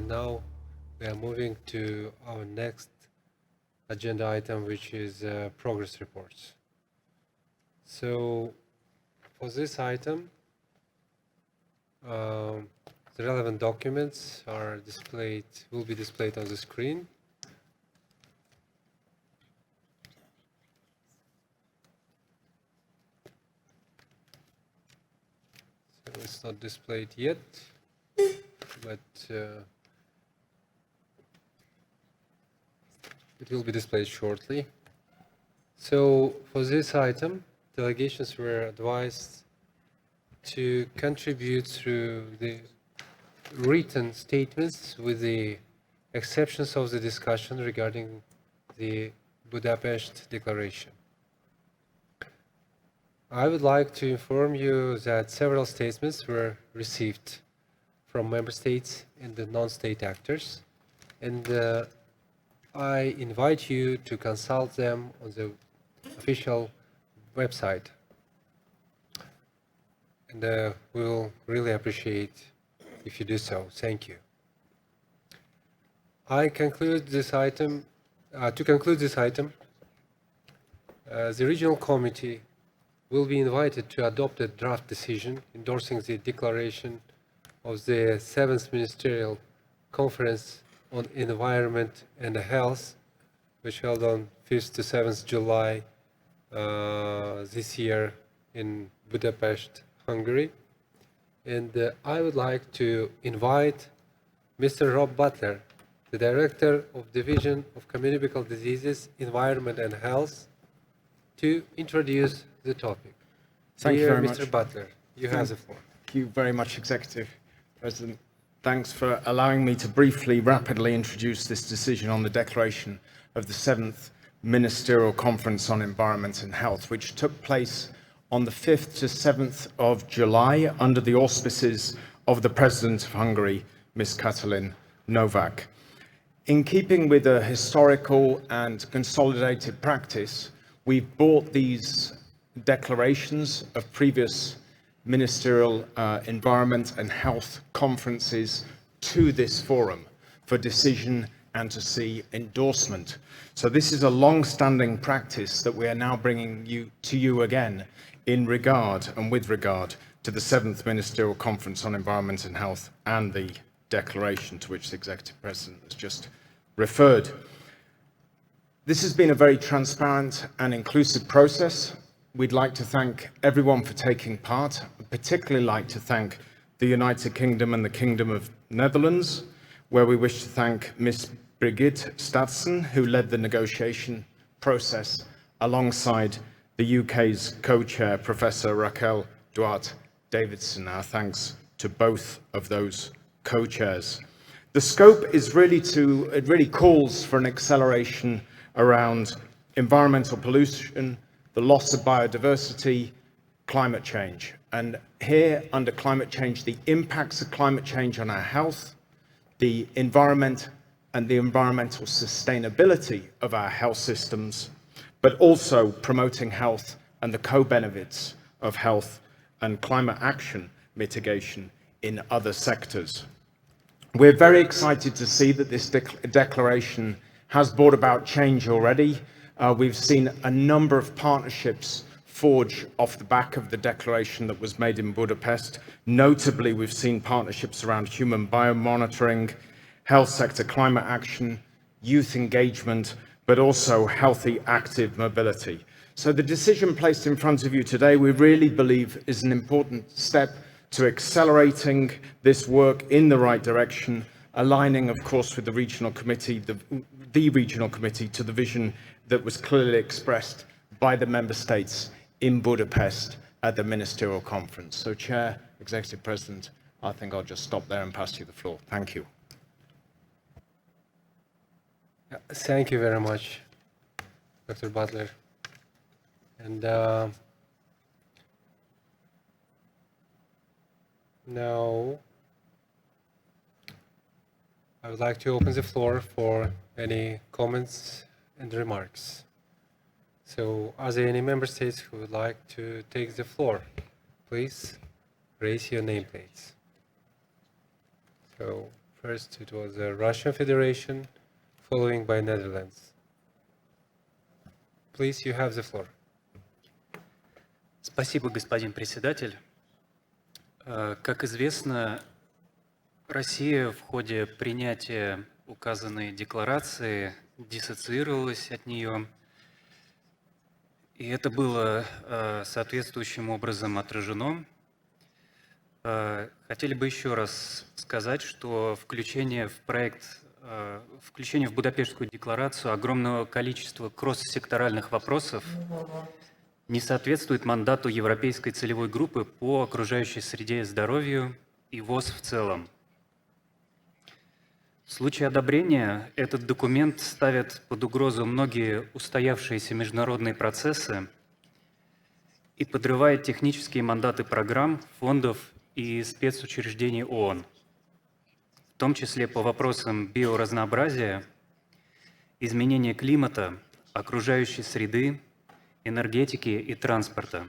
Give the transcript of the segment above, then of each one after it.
now we are moving to our next agenda item, which is progress reports. So for this item, the relevant documents are will be displayed on the screen. So it's not displayed yet, but it will be displayed shortly. So for this item, delegations were advised to contribute through the written statements with the exceptions of the discussion regarding the Budapest Declaration. I would like to inform you that several statements were received from member states and the non-state actors, and I invite you to consult them on the official website. And we will really appreciate if you do so. Thank you. To conclude this item, the regional committee will be invited to adopt a draft decision endorsing the declaration of the 7th Ministerial Conference on Environment and Health, which held on 5th to 7th July this year in Budapest, Hungary. And I would like to invite Mr. Rob Butler, the Director of Division of Communicable Diseases, Environment and Health, to introduce the topic. Thank you very much. Mr. Butler, you have the floor. Thank you very much, Executive President. Thanks for allowing me to briefly, rapidly introduce this decision on the declaration of the 7th Ministerial Conference on Environment and Health, which took place on the 5th to 7th of July under the auspices of the President of Hungary, Ms. Katalin Novak. In keeping with a historical and consolidated practice, we've brought these declarations of previous ministerial environment and health conferences to this forum for decision and to see endorsement. So this is a long-standing practice that we are now bringing to you again in regard and with regard to the 7th Ministerial Conference on Environment and Health and the declaration to which the Executive President has just referred. This has been a very transparent and inclusive process. We'd like to thank everyone for taking part. I'd particularly like to thank the United Kingdom and the Kingdom of Netherlands, where we wish to thank Ms. Brigitte Statsen, who led the negotiation process alongside the UK's co-chair, Professor Raquel Duarte Davidson. Our thanks to both of those co-chairs. The scope is it really calls for an acceleration around environmental pollution, the loss of biodiversity, climate change. And here, under climate change, the impacts of climate change on our health, the environment and the environmental sustainability of our health systems, but also promoting health and the co-benefits of health and climate action mitigation in other sectors. We're very excited to see that this declaration has brought about change already. We've seen a number of partnerships forge off the back of the declaration that was made in Budapest. Notably, we've seen partnerships around human biomonitoring, health sector climate action, youth engagement, but also healthy, active mobility. So the decision placed in front of you today, we really believe is an important step to accelerating this work in the right direction, aligning, of course, with the regional committee, the regional committee to the vision that was clearly expressed by the member states in Budapest at the ministerial conference. So, Chair, Executive President, I think I'll just stop there and pass you the floor. Thank you. Thank you very much, Dr. Butler. And now I would like to open the floor for any comments and remarks. So, are there any member states who would like to take the floor? Please raise your nameplates. So, First, it was the Russian Federation, following by Netherlands. Please, you have the floor. Спасибо, господин председатель. Как известно, Россия в ходе принятия указанной декларации диссоциировалась от нее, и это было соответствующим образом отражено. Хотели бы еще раз сказать, что включение в Будапештскую декларацию огромного количества кросс-секторальных вопросов не соответствует мандату Европейской целевой группы по окружающей среде и здоровью и ВОЗ в целом. В случае одобрения этот документ ставит под угрозу многие устоявшиеся международные процессы и подрывает технические мандаты программ, фондов и спецучреждений ООН, в том числе по вопросам биоразнообразия, изменения климата, окружающей среды, энергетики и транспорта.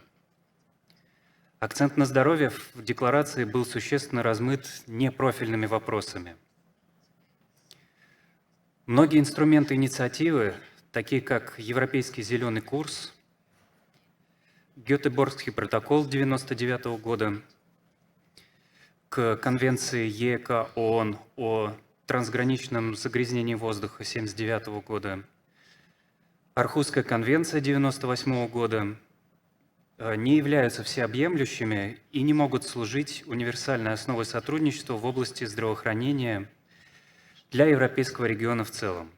Акцент на здоровье в декларации был существенно размыт непрофильными вопросами. Многие инструменты инициативы, такие как Европейский зеленый курс, Гетеборгский протокол 1999 года, к Конвенции ЕК ООН о трансграничном загрязнении воздуха 1979 года, Орхусская конвенция 1998 года, не являются всеобъемлющими и не могут служить универсальной основой сотрудничества в области здравоохранения для европейского региона в целом.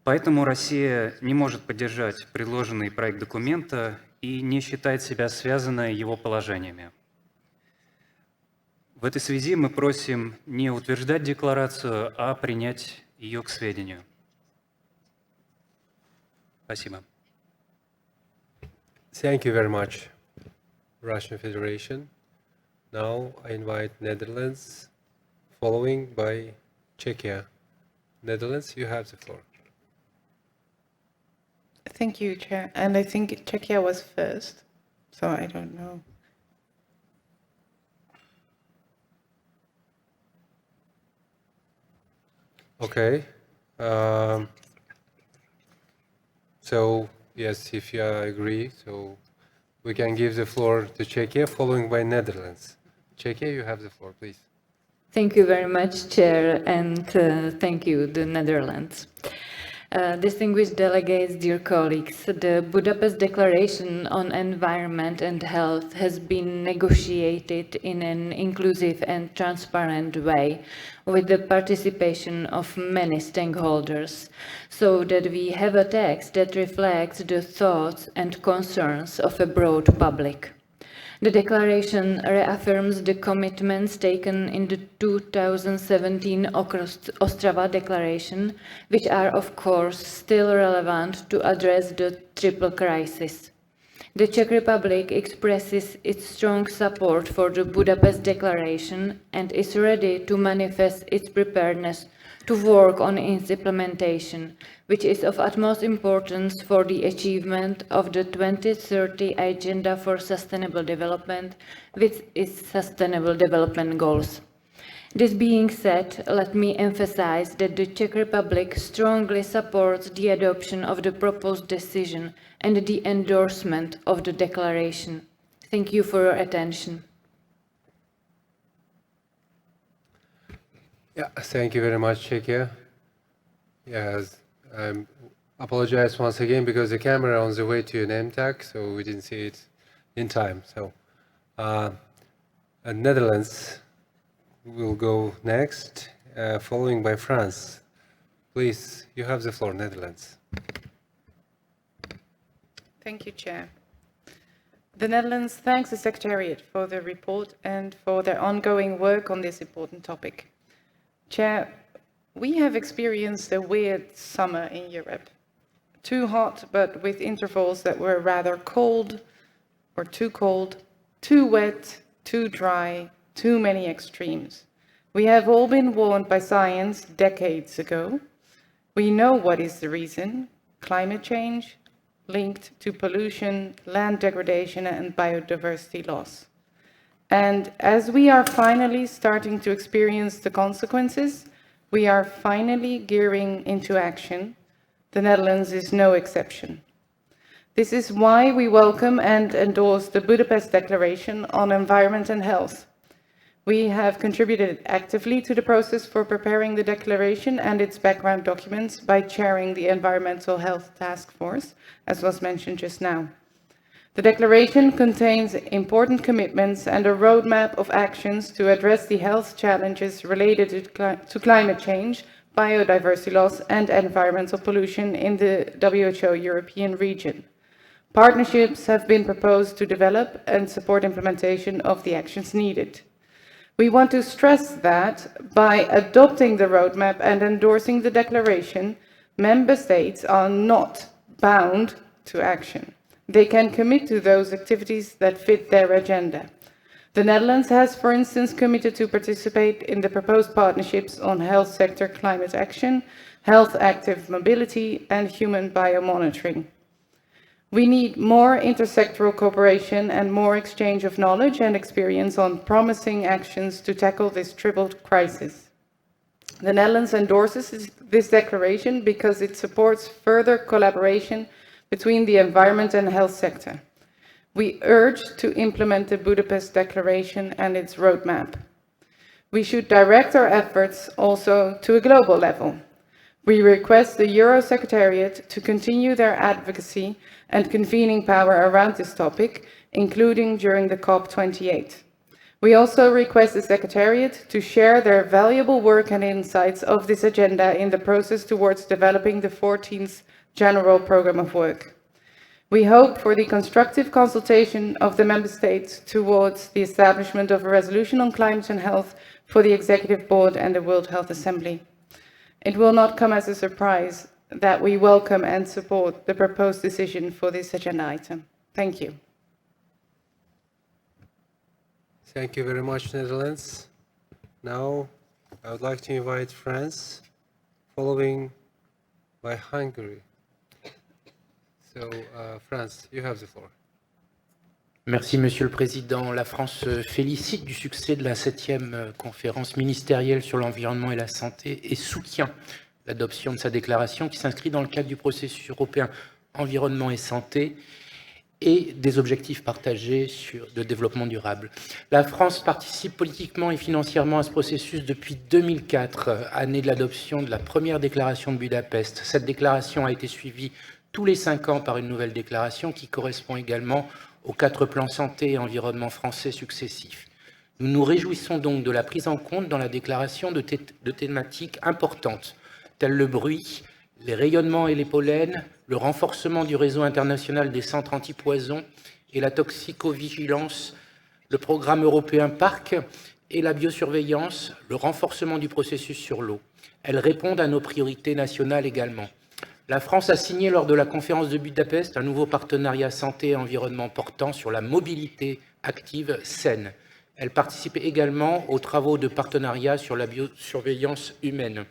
Поэтому Россия не может поддержать предложенный проект документа и не считает себя связанной его положениями. В этой связи мы просим не утверждать декларацию, а принять ее к сведению. Спасибо. Thank you very much, Russian Federation. Now I invite Netherlands, following by Czechia. Netherlands, you have the floor. Thank you, Chair. And I think Czechia was first, so I don't know. Okay. So, yes, if you agree, so we can give the floor to Czechia, following by Netherlands. Czechia, you have the floor, please. Thank you very much, Chair, and thank you, the Netherlands. Distinguished delegates, dear colleagues, the Budapest Declaration on Environment and Health has been negotiated in an inclusive and transparent way with the participation of many stakeholders, so that we have a text that reflects the thoughts and concerns of a broad public. The declaration reaffirms the commitments taken in the 2017 Ostrava Declaration, which are of course still relevant to address the triple crisis. The Czech Republic expresses its strong support for the Budapest Declaration and is ready to manifest its preparedness to work on its implementation, which is of utmost importance for the achievement of the 2030 Agenda for Sustainable Development with its Sustainable Development Goals. This being said, let me emphasize that the Czech Republic strongly supports the adoption of the proposed decision and the endorsement of the declaration. Thank you for your attention. Yeah, thank you very much, Czechia. Yes, I apologize once again because the camera on the way to an MTAC, so we didn't see it in time. So, Netherlands will go next, following by France. Please, you have the floor, Netherlands. Thank you, Chair. The Netherlands thanks the Secretariat for the report and for their ongoing work on this important topic. Chair, we have experienced a weird summer in Europe. Too hot, but with intervals that were rather cold, or too cold, too wet, too dry, too many extremes. We have all been warned by science decades ago. We know what is the reason: climate change, linked to pollution, land degradation, and biodiversity loss. And as we are finally starting to experience the consequences, we are finally gearing into action. The Netherlands is no exception. This is why we welcome and endorse the Budapest Declaration on Environment and Health. We have contributed actively to the process for preparing the declaration and its background documents by chairing the Environmental Health Task Force, as was mentioned just now. The declaration contains important commitments and a roadmap of actions to address the health challenges related to climate change, biodiversity loss, and environmental pollution in the WHO European region. Partnerships have been proposed to develop and support implementation of the actions needed. We want to stress that by adopting the roadmap and endorsing the declaration, member states are not bound to action. They can commit to those activities that fit their agenda. The Netherlands has, for instance, committed to participate in the proposed partnerships on health sector climate action, health active mobility, and human biomonitoring. We need more intersectoral cooperation and more exchange of knowledge and experience on promising actions to tackle this triple crisis. The Netherlands endorses this declaration because it supports further collaboration between the environment and health sector. We urge to implement the Budapest Declaration and its roadmap. We should direct our efforts also to a global level. We request the Euro Secretariat to continue their advocacy and convening power around this topic, including during the COP28. We also request the Secretariat to share their valuable work and insights of this agenda in the process towards developing the 14th General Programme of Work. We hope for the constructive consultation of the Member States towards the establishment of a resolution on climate and health for the Executive Board and the World Health Assembly. It will not come as a surprise that we welcome and support the proposed decision for this agenda item. Thank you. Thank you very much, Netherlands. Now, I would like to invite France, following by Hungary. So, France, you have the floor. Merci, Monsieur le Président. La France se félicite du succès de la 7e conférence ministérielle sur l'environnement et la santé et soutient l'adoption de sa déclaration qui s'inscrit dans le cadre du processus européen environnement et santé et des objectifs partagés de développement durable. La France participe politiquement et financièrement à ce processus depuis 2004, année de l'adoption de la première déclaration de Budapest. Cette déclaration a été suivie tous les 5 ans par une nouvelle déclaration qui correspond également aux 4 plans santé et environnement français successifs. Nous nous réjouissons donc de la prise en compte dans la déclaration de thématiques importantes, telles le bruit, les rayonnements et les pollens, le renforcement du réseau international des centres antipoison et la toxicovigilance, le programme européen PARC et la biosurveillance, le renforcement du processus sur l'eau. Elles répondent à nos priorités nationales également. La France a signé lors de la conférence de Budapest un nouveau partenariat santé et environnement portant sur la mobilité active saine. Elle participe également aux travaux de partenariat sur la biosurveillance humaine.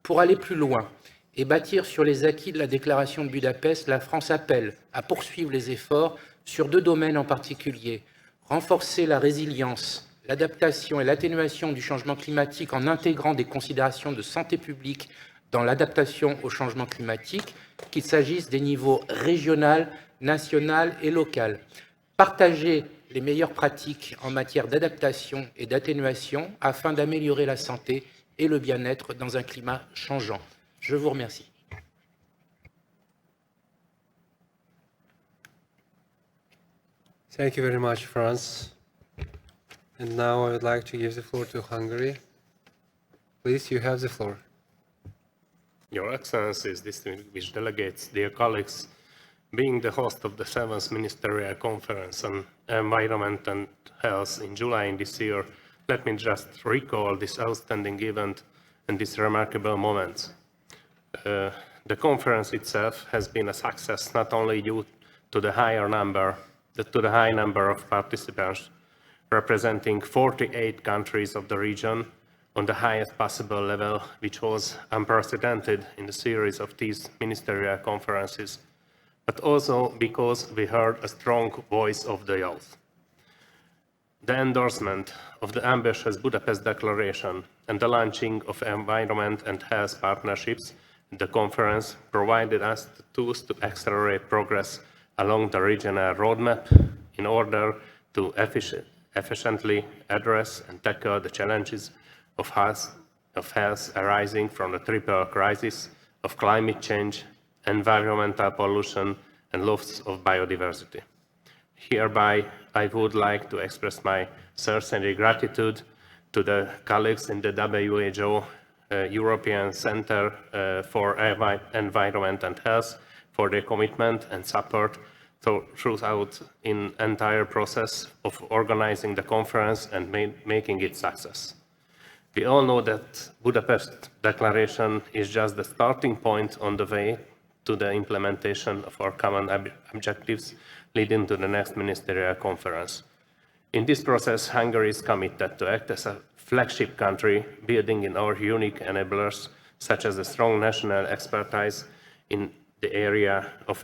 Pour aller plus loin et bâtir sur les acquis de la déclaration de Budapest, la France appelle à poursuivre les efforts sur 2 domaines en particulier. Renforcer la résilience, l'adaptation et l'atténuation du changement climatique en intégrant des considérations de santé publique dans l'adaptation au changement climatique, qu'il s'agisse des niveaux régional, national et local. Partager les meilleures pratiques en matière d'adaptation et d'atténuation afin d'améliorer la santé et le bien-être dans un climat changeant. Je vous remercie. Thank you very much, France. And now I would like to give the floor to Hungary. Please, you have the floor. Your Excellencies, distinguished delegates, dear colleagues, being the host of the 7th Ministerial Conference on Environment and Health in July in this year, let me just recall this outstanding event and this remarkable moment. The conference itself has been a success not only due to the high number of participants, representing 48 countries of the region on the highest possible level, which was unprecedented in the series of these ministerial conferences, but also because we heard a strong voice of the youth. The endorsement of the ambitious Budapest Declaration and the launching of environment and health partnerships at the conference provided us the tools to accelerate progress along the regional roadmap in order to efficiently address and tackle the challenges of health arising from the triple crisis of climate change, environmental pollution, and loss of biodiversity. Hereby, I would like to express my sincere gratitude to the colleagues in the WHO European Centre for Environment and Health for their commitment and support throughout in entire process of organizing the conference and making it success. We all know that Budapest Declaration is just the starting point on the way to the implementation of our common objectives leading to the next ministerial conference. In this process, Hungary is committed to act as a flagship country, building in our unique enablers, such as the strong national expertise in the area of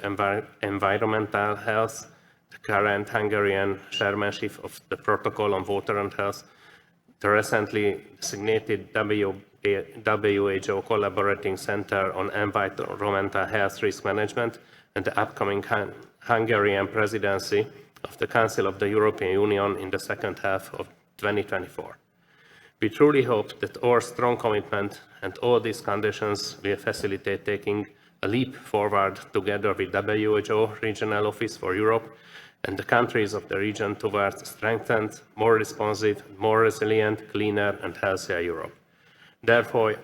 environmental health, the current Hungarian chairmanship of the Protocol on Water and Health, the recently designated WHO Collaborating Center on Environmental Health Risk Management, and the upcoming Hungarian presidency of the Council of the European Union in the second half of 2024. We truly hope that our strong commitment and all these conditions will facilitate taking a leap forward together with WHO Regional Office for Europe and the countries of the region towards a strengthened, more responsive, more resilient, cleaner and healthier Europe. Therefore,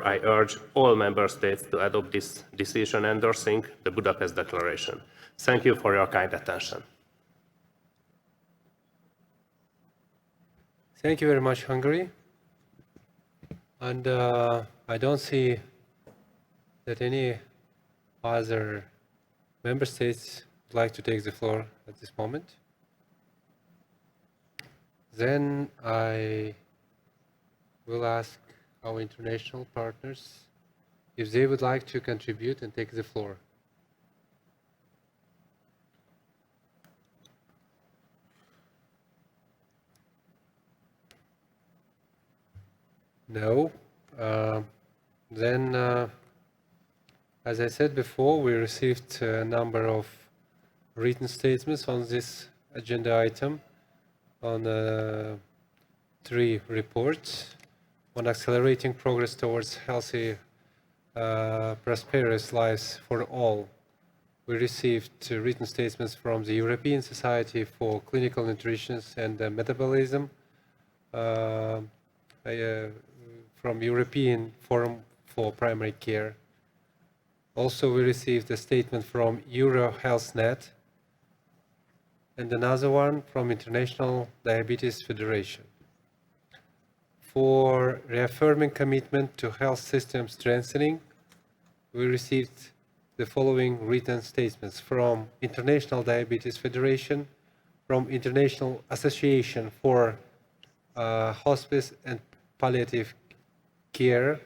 I urge all member states to adopt this decision endorsing the Budapest Declaration. Thank you for your kind attention. Thank you very much, Hungary. And I don't see that any other member states would like to take the floor at this moment. Then I will ask our international partners if they would like to contribute and take the floor. No. Then, as I said before, we received a number of written statements on this agenda item on 3 reports on accelerating progress towards healthy, prosperous lives for all. We received written statements from the European Society for Clinical Nutrition and Metabolism, from European Forum for Primary Care. Also, we received a statement from Euro HealthNet and another one from International Diabetes Federation. For reaffirming commitment to health system strengthening, we received the following written statements from International Diabetes Federation, from International Association for Hospice and Palliative Care,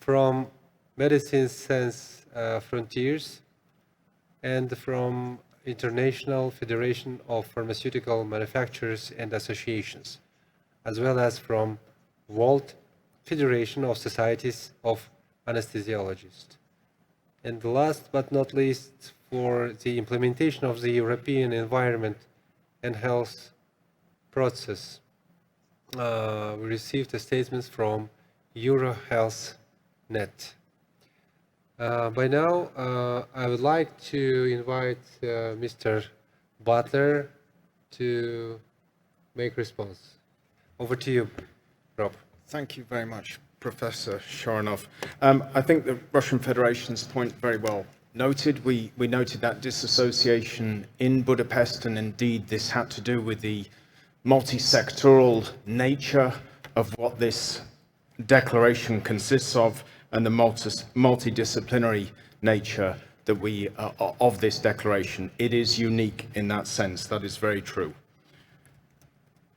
from Medicine Sans Frontiers, and from International Federation of Pharmaceutical Manufacturers and Associations, as well as from World Federation of Societies of Anesthesiologists. And last but not least, for the implementation of the European Environment and Health Process, we received a statement from Euro HealthNet. By now, I would like to invite Mr. Butler to make response. Over to you, Rob. Thank you very much, Professor Shoronov. I think the Russian Federation's point very well noted. We noted that disassociation in Budapest, and indeed this had to do with the multi-sectoral nature of what this declaration consists of and the multidisciplinary nature that of this declaration. It is unique in that sense. That is very true.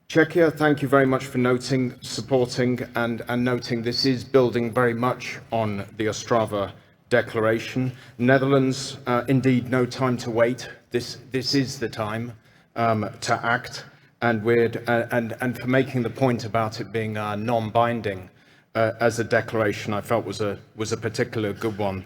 Czechia, thank you very much for noting, supporting, and noting this is building very much on the Ostrava Declaration. Netherlands, indeed, no time to wait. This is the time to act. and for making the point about it being non-binding as a declaration. I felt was a particularly good one.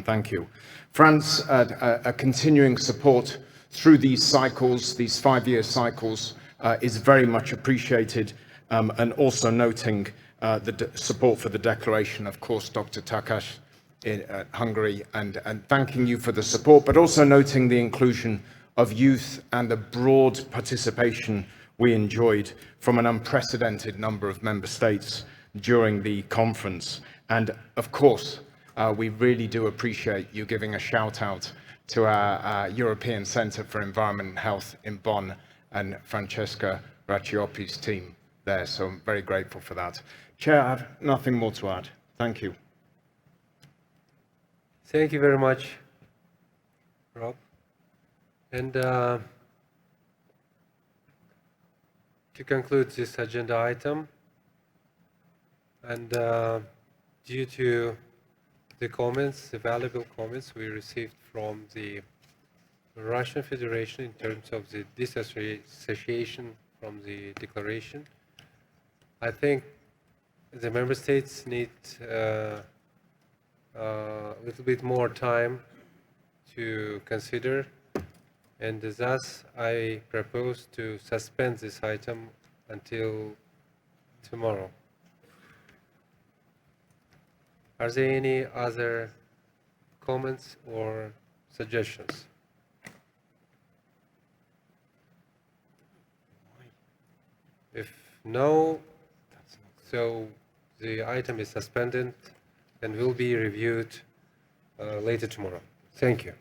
Thank you. France, a continuing support through these cycles, these 5-year cycles, is very much appreciated, and also noting the support for the declaration, of course, Dr. Takacs in Hungary, and thanking you for the support, but also noting the inclusion of youth and the broad participation we enjoyed from an unprecedented number of member states during the conference. And of course, we really do appreciate you giving a shout out to our European Centre for Environment and Health in Bonn and Francesca Raccioppi's team there. So I'm very grateful for that. Chair, I have nothing more to add. Thank you. Thank you very much, Rob. And to conclude this agenda item, and due to the comments, the valuable comments we received from the Russian Federation in terms of the disassociation from the declaration, I think the member states need a little bit more time to consider, and thus I propose to suspend this item until tomorrow. Are there any other comments or suggestions? If no, so the item is suspended and will be reviewed later tomorrow. Thank you.